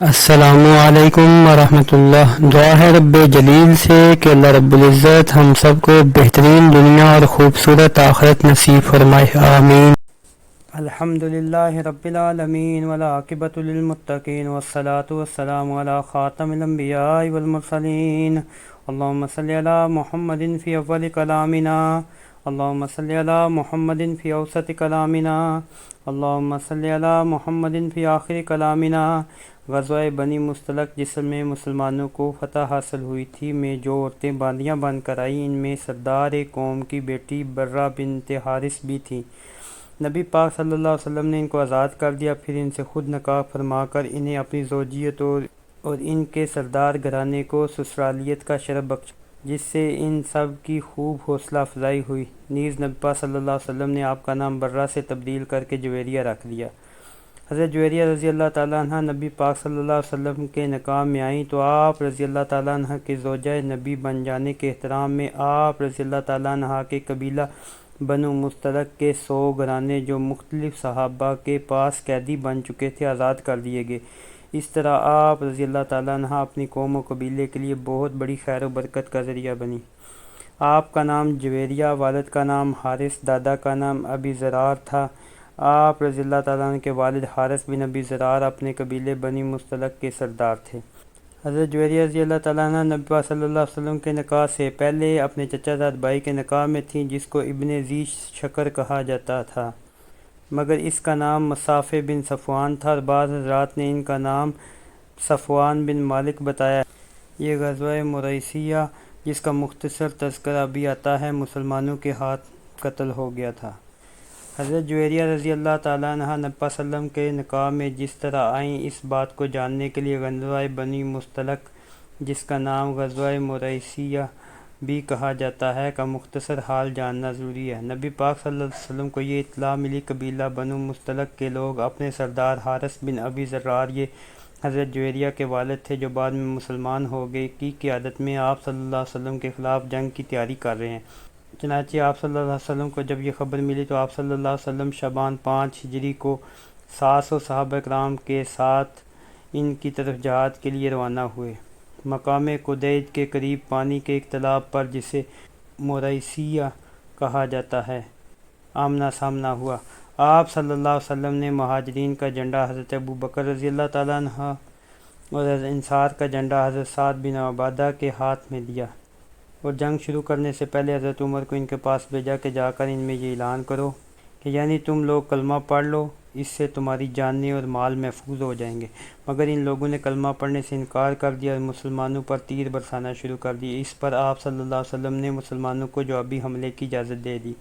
السلام علیکم ورحمۃ اللہ۔ دعا ہے رب جلیل سے کہ اللہ رب العزت ہم سب کو بہترین دنیا اور خوبصورت آخرت نصیب فرمائے، آمین۔ الحمد للہ رب العالمین والعاقبۃ للمتقین والصلاۃ والسلام علی خاتم الانبیاء والمرسلین۔ اللہم صلی علی محمد فی اول کلامنا، اللہم صلی علی محمد فی اوسط کلامنا، اللہم صلی علی محمد فی آخر کلامنا۔ غزوہ بنی مصطلق جس میں مسلمانوں کو فتح حاصل ہوئی تھی میں جو عورتیں باندیاں باندھ کر آئیں ان میں سردار قوم کی بیٹی برہ بنت حارث بھی تھیں۔ نبی پاک صلی اللہ علیہ وسلم نے ان کو آزاد کر دیا، پھر ان سے خود نکاح فرما کر انہیں اپنی زوجیت اور ان کے سردار گھرانے کو سسرالیت کا شرف بخشا، جس سے ان سب کی خوب حوصلہ افزائی ہوئی۔ نیز نبی پاک صلی اللہ علیہ وسلم نے آپ کا نام برہ سے تبدیل کر کے جویریہ رکھ دیا۔ حضرت جویریہ رضی اللہ تعالیٰ عنہ نبی پاک صلی اللہ علیہ وسلم کے نکاح میں آئیں تو آپ رضی اللہ تعالیٰ عنہ کے زوجہ نبی بن جانے کے احترام میں آپ رضی اللہ تعالیٰ عنہ کے قبیلہ بنو مصطلق کے 100 گھرانے جو مختلف صحابہ کے پاس قیدی بن چکے تھے آزاد کر دیے گئے۔ اس طرح آپ رضی اللہ تعالیٰ عنہ اپنی قوم و قبیلے کے لیے بہت بڑی خیر و برکت کا ذریعہ بنی۔ آپ کا نام جویریہ، والد کا نام حارث، دادا کا نام ابی زرار تھا۔ آپ رضی اللہ تعالیٰ عنہ کے والد حارث بن ابی زرار اپنے قبیلے بنی مصطلق کے سردار تھے۔ حضرت جویریہ رضی اللہ تعالیٰ عنہ نبی پاک صلی اللہ علیہ وسلم کے نکاح سے پہلے اپنے چچا زاد بھائی کے نکاح میں تھیں جس کو ابن ذی شکر کہا جاتا تھا، مگر اس کا نام مصعب بن صفوان تھا اور بعض حضرات نے ان کا نام صفوان بن مالک بتایا ہے۔ یہ غزوہ مریسیہ جس کا مختصر تذکرہ ابھی آتا ہے مسلمانوں کے ہاتھ قتل ہو گیا تھا۔ حضرت جویریہ رضی اللہ تعالیٰ عنہ نبی پاک صلی اللہ علیہ وسلم کے نکاح میں جس طرح آئیں اس بات کو جاننے کے لیے غزوہ بنی مصطلق جس کا نام غزوہ مریسیہ بھی کہا جاتا ہے کا مختصر حال جاننا ضروری ہے۔ نبی پاک صلی اللہ علیہ وسلم کو یہ اطلاع ملی قبیلہ بنو مصطلق کے لوگ اپنے سردار حارث بن ابی زرار یہ حضرت جویریہ کے والد تھے جو بعد میں مسلمان ہو گئے کی قیادت میں آپ صلی اللہ علیہ وسلم کے خلاف جنگ کی تیاری کر رہے ہیں۔ چنانچہ آپ صلی اللہ علیہ وسلم کو جب یہ خبر ملی تو آپ صلی اللہ علیہ وسلم شعبان 5 ہجری کو 700 صحابہ کرام کے ساتھ ان کی طرف جہاد کے لیے روانہ ہوئے۔ مقام قدید کے قریب پانی کے ایک تالاب پر جسے مریسیہ کہا جاتا ہے آمنا سامنا ہوا۔ آپ صلی اللہ علیہ وسلم نے مہاجرین کا جھنڈا حضرت ابو بکر رضی اللہ تعالیٰ عنہ اور انصار کا جھنڈا حضرت سعد بن عبادہ کے ہاتھ میں دیا اور جنگ شروع کرنے سے پہلے حضرت عمر کو ان کے پاس بھیجا کہ جا کر ان میں یہ اعلان کرو کہ یعنی تم لوگ کلمہ پڑھ لو، اس سے تمہاری جانیں اور مال محفوظ ہو جائیں گے۔ مگر ان لوگوں نے کلمہ پڑھنے سے انکار کر دیا اور مسلمانوں پر تیر برسانا شروع کر دی۔ اس پر آپ صلی اللہ علیہ وسلم نے مسلمانوں کو جوابی حملے کی اجازت دے دی۔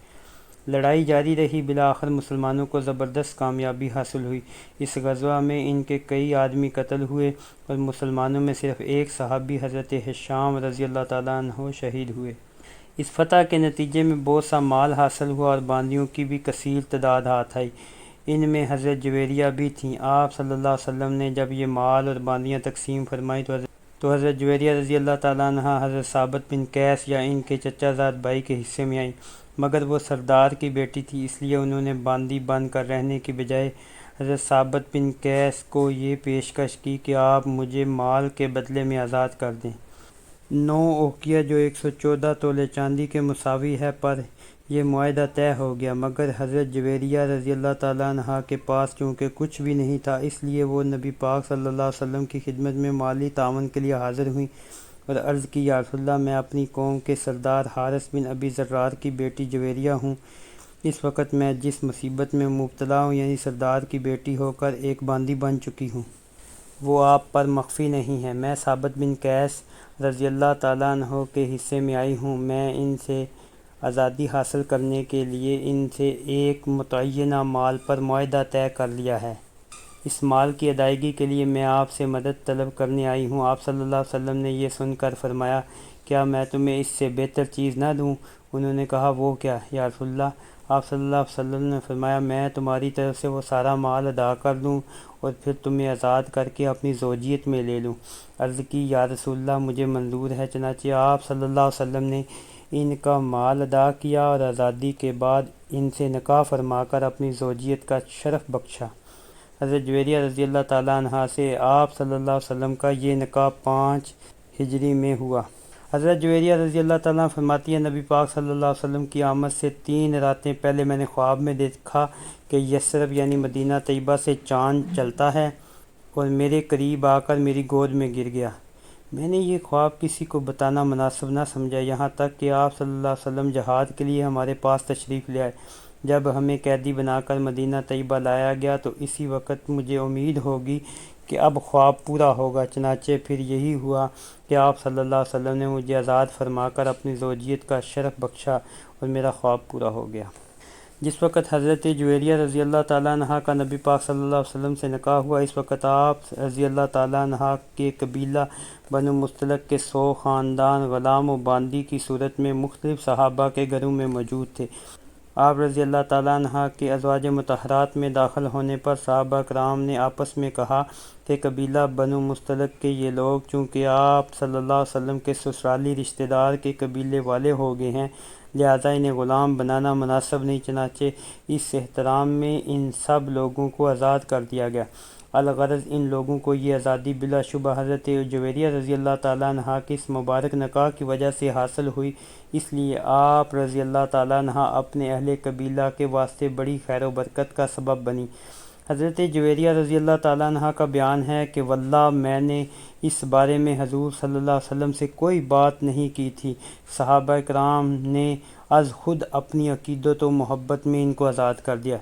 لڑائی جاری رہی، بالآخر مسلمانوں کو زبردست کامیابی حاصل ہوئی۔ اس غزوہ میں ان کے کئی آدمی قتل ہوئے اور مسلمانوں میں صرف ایک صحابی حضرت ہشام رضی اللہ تعالیٰ عنہ شہید ہوئے۔ اس فتح کے نتیجے میں بہت سا مال حاصل ہوا اور باندیوں کی بھی کثیر تعداد ہاتھ آئی، ان میں حضرت جویریہ بھی تھیں۔ آپ صلی اللہ علیہ وسلم نے جب یہ مال اور باندیاں تقسیم فرمائیں تو حضرت جویریہ رضی اللہ تعالیٰ عنہ حضرت ثابت بن قیس یا ان کے چچا زاد بھائی کے حصے میں آئیں، مگر وہ سردار کی بیٹی تھی اس لیے انہوں نے باندی بن کر رہنے کی بجائے حضرت ثابت بن قیس کو یہ پیشکش کی کہ آپ مجھے مال کے بدلے میں آزاد کر دیں۔ 9 اوقیہ جو 114 تولے چاندی کے مساوی ہے پر یہ معاہدہ طے ہو گیا، مگر حضرت جویریہ رضی اللہ تعالیٰ عنہ کے پاس چونکہ کچھ بھی نہیں تھا اس لیے وہ نبی پاک صلی اللہ علیہ وسلم کی خدمت میں مالی تعاون کے لیے حاضر ہوئیں اور عرض کی یا رسول اللہ میں اپنی قوم کے سردار حارث بن ابی زرار کی بیٹی جویریہ ہوں۔ اس وقت میں جس مصیبت میں مبتلا ہوں یعنی سردار کی بیٹی ہو کر ایک باندی بن چکی ہوں وہ آپ پر مخفی نہیں ہے۔ میں ثابت بن قیس رضی اللہ تعالیٰ عنہ کے حصے میں آئی ہوں، میں ان سے آزادی حاصل کرنے کے لیے ان سے ایک متعینہ مال پر معاہدہ طے کر لیا ہے۔ اس مال کی ادائیگی کے لیے میں آپ سے مدد طلب کرنے آئی ہوں۔ آپ صلی اللہ علیہ وسلم نے یہ سن کر فرمایا کیا میں تمہیں اس سے بہتر چیز نہ دوں؟ انہوں نے کہا وہ کیا یا رسول اللہ؟ آپ صلی اللہ علیہ وسلم نے فرمایا میں تمہاری طرف سے وہ سارا مال ادا کر دوں اور پھر تمہیں آزاد کر کے اپنی زوجیت میں لے لوں۔ عرض کی یا رسول اللہ مجھے منظور ہے۔ چنانچہ آپ صلی اللہ علیہ وسلم نے ان کا مال ادا کیا اور آزادی کے بعد ان سے نکاح فرما کر اپنی زوجیت کا شرف بخشا۔ حضرت جویریہ رضی اللہ تعالیٰ عنہ سے آپ صلی اللہ علیہ وسلم کا یہ نکاح 5 ہجری میں ہوا۔ حضرت جویریہ رضی اللہ تعالیٰ عنہ فرماتی ہے، نبی پاک صلی اللہ علیہ وسلم کی آمد سے 3 راتیں پہلے میں نے خواب میں دیکھا کہ یثرب یعنی مدینہ طیبہ سے چاند چلتا ہے اور میرے قریب آ کر میری گود میں گر گیا۔ میں نے یہ خواب کسی کو بتانا مناسب نہ سمجھا، یہاں تک کہ آپ صلی اللہ علیہ وسلم جہاد کے لیے ہمارے پاس تشریف لے آئے۔ جب ہمیں قیدی بنا کر مدینہ طیبہ لایا گیا تو اسی وقت مجھے امید ہوگی کہ اب خواب پورا ہوگا، چنانچہ پھر یہی ہوا کہ آپ صلی اللہ علیہ وسلم نے مجھے آزاد فرما کر اپنی زوجیت کا شرف بخشا اور میرا خواب پورا ہو گیا۔ جس وقت حضرت جویریہ رضی اللہ تعالیٰ عنہ کا نبی پاک صلی اللہ علیہ وسلم سے نکاح ہوا، اس وقت آپ رضی اللہ تعالیٰ عنہ کے قبیلہ بنو مستلق کے 100 خاندان غلام و باندی کی صورت میں مختلف صحابہ کے گھروں میں موجود تھے۔ آپ رضی اللہ تعالیٰ عنہ کے ازواج مطہرات میں داخل ہونے پر صحابہ کرام نے آپس میں کہا کہ قبیلہ بنو مستلق کے یہ لوگ چونکہ آپ صلی اللہ علیہ وسلم کے سسرالی رشتہ دار کے قبیلے والے ہو گئے ہیں، لہذا انہیں غلام بنانا مناسب نہیں، چنانچہ اس احترام میں ان سب لوگوں کو آزاد کر دیا گیا۔ الغرض ان لوگوں کو یہ آزادی بلا شبہ حضرت جویریہ رضی اللہ تعالیٰ عنہ کے اس مبارک نکاح کی وجہ سے حاصل ہوئی، اس لیے آپ رضی اللہ تعالیٰ عنہ اپنے اہل قبیلہ کے واسطے بڑی خیر و برکت کا سبب بنی۔ حضرت جویریہ رضی اللہ تعالیٰ عنہ کا بیان ہے کہ واللہ میں نے اس بارے میں حضور صلی اللہ علیہ وسلم سے کوئی بات نہیں کی تھی، صحابہ کرام نے از خود اپنی عقیدت و محبت میں ان کو آزاد کر دیا۔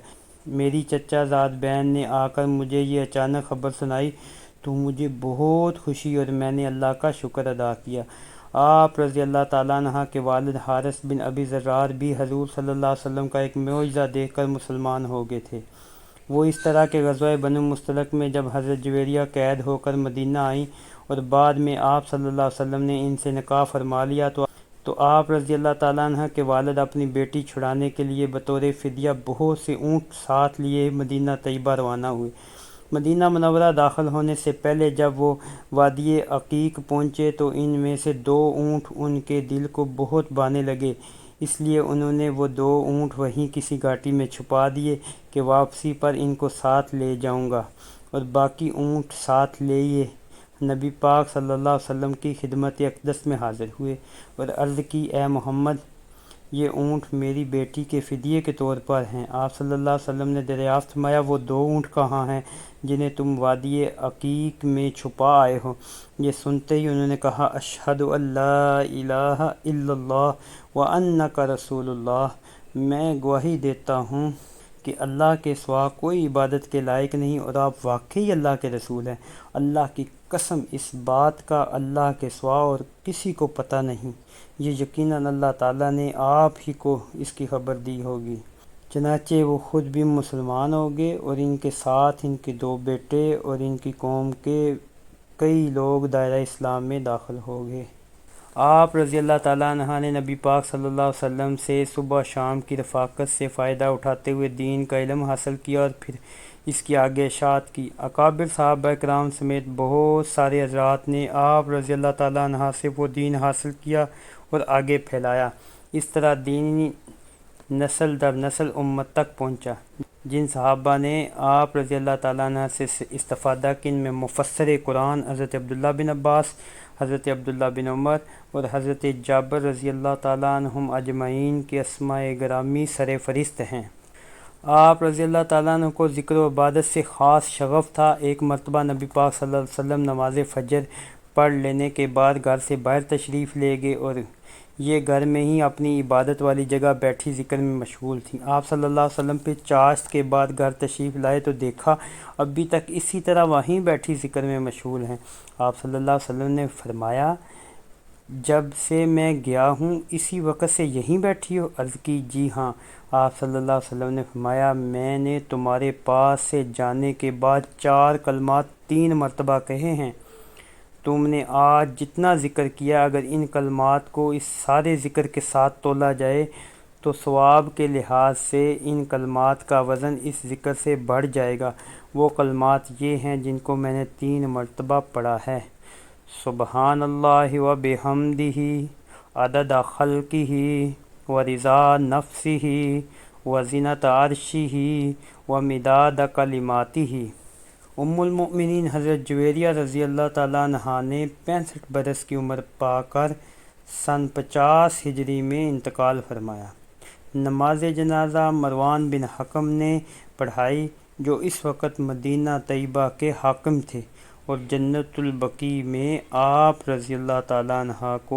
میری چچا زاد بہن نے آ کر مجھے یہ اچانک خبر سنائی تو مجھے بہت خوشی اور میں نے اللہ کا شکر ادا کیا۔ آپ رضی اللہ تعالیٰ عنہ کے والد حارث بن ابی ذرار بھی حضور صلی اللہ علیہ وسلم کا ایک معجزہ دیکھ کر مسلمان ہو گئے تھے۔ وہ اس طرح کہ غزوہ بنو مستلق میں جب حضرت جویریہ قید ہو کر مدینہ آئیں اور بعد میں آپ صلی اللہ علیہ وسلم نے ان سے نکاح فرما لیا تو آپ رضی اللہ تعالیٰ عنہ کے والد اپنی بیٹی چھڑانے کے لیے بطور فدیہ بہت سے اونٹ ساتھ لیے مدینہ طیبہ روانہ ہوئے۔ مدینہ منورہ داخل ہونے سے پہلے جب وہ وادی عقیق پہنچے تو ان میں سے 2 اونٹ ان کے دل کو بہت بھانے لگے، اس لیے انہوں نے وہ 2 اونٹ وہیں کسی گھاٹی میں چھپا دیے کہ واپسی پر ان کو ساتھ لے جاؤں گا، اور باقی اونٹ ساتھ لیے نبی پاک صلی اللہ علیہ وسلم کی خدمت اقدس میں حاضر ہوئے اور عرض کی، اے محمد، یہ اونٹ میری بیٹی کے فدیے کے طور پر ہیں۔ آپ صلی اللہ علیہ وسلم نے دریافت فرمایا، وہ 2 اونٹ کہاں ہیں جنہیں تم وادی عقیق میں چھپا آئے ہو؟ یہ سنتے ہی انہوں نے کہا، اشہد ان لا الہ الا اللہ وانک رسول اللہ، میں گواہی دیتا ہوں کہ اللہ کے سوا کوئی عبادت کے لائق نہیں اور آپ واقعی اللہ کے رسول ہیں۔ اللہ کی قسم، اس بات کا اللہ کے سوا اور کسی کو پتہ نہیں، یہ یقیناً اللہ تعالیٰ نے آپ ہی کو اس کی خبر دی ہوگی۔ چنانچہ وہ خود بھی مسلمان ہو گئے اور ان کے ساتھ ان کے 2 بیٹے اور ان کی قوم کے کئی لوگ دائرہ اسلام میں داخل ہو گئے۔ آپ رضی اللہ تعالیٰ عنہ نے نبی پاک صلی اللہ علیہ وسلم سے صبح شام کی رفاقت سے فائدہ اٹھاتے ہوئے دین کا علم حاصل کیا اور پھر اس کی آگے اشاعت کی۔ اکابر صحابہ کرام سمیت بہت سارے حضرات نے آپ رضی اللہ تعالیٰ عنہ سے وہ دین حاصل کیا اور آگے پھیلایا۔ اس طرح دین نسل در نسل امت تک پہنچا۔ جن صحابہ نے آپ رضی اللہ تعالیٰ عنہ سے استفادہ کی، ان میں مفسر قرآن حضرت عبداللہ بن عباس، حضرت عبداللہ بن عمر اور حضرت جابر رضی اللہ تعالیٰ عنہم اجمعین کے اسماء گرامی سر فہرست ہیں۔ آپ رضی اللہ تعالیٰ عنہ کو ذکر و عبادت سے خاص شغف تھا۔ ایک مرتبہ نبی پاک صلی اللہ علیہ وسلم نماز فجر پڑھ لینے کے بعد گھر سے باہر تشریف لے گئے اور یہ گھر میں ہی اپنی عبادت والی جگہ بیٹھی ذکر میں مشغول تھیں۔ آپ صلی اللہ علیہ وسلم پہ چاشت کے بعد گھر تشریف لائے تو دیکھا ابھی تک اسی طرح وہیں بیٹھی ذکر میں مشغول ہیں۔ آپ صلی اللہ علیہ وسلم نے فرمایا، جب سے میں گیا ہوں اسی وقت سے یہیں بیٹھی ہو؟ عرض کی، جی ہاں۔ آپ صلی اللہ علیہ وسلم نے فرمایا، میں نے تمہارے پاس سے جانے کے بعد 4 کلمات 3 مرتبہ کہے ہیں۔ تم نے آج جتنا ذکر کیا، اگر ان کلمات کو اس سارے ذکر کے ساتھ تولا جائے تو ثواب کے لحاظ سے ان کلمات کا وزن اس ذکر سے بڑھ جائے گا۔ وہ کلمات یہ ہیں جن کو میں نے 3 مرتبہ پڑھا ہے: سبحان اللہ و بحمدہ عدد خلقہ و رضا نفسہ و زینت عرشہ و مداد کلماتہ۔ ام المؤمنین حضرت جویریہ رضی اللہ تعالیٰ عنہا نے 65 برس کی عمر پا کر سن 50 ہجری میں انتقال فرمایا۔ نماز جنازہ مروان بن حکم نے پڑھائی، جو اس وقت مدینہ طیبہ کے حاکم تھے، اور جنت البقیع میں آپ رضی اللہ تعالیٰ عنہ کو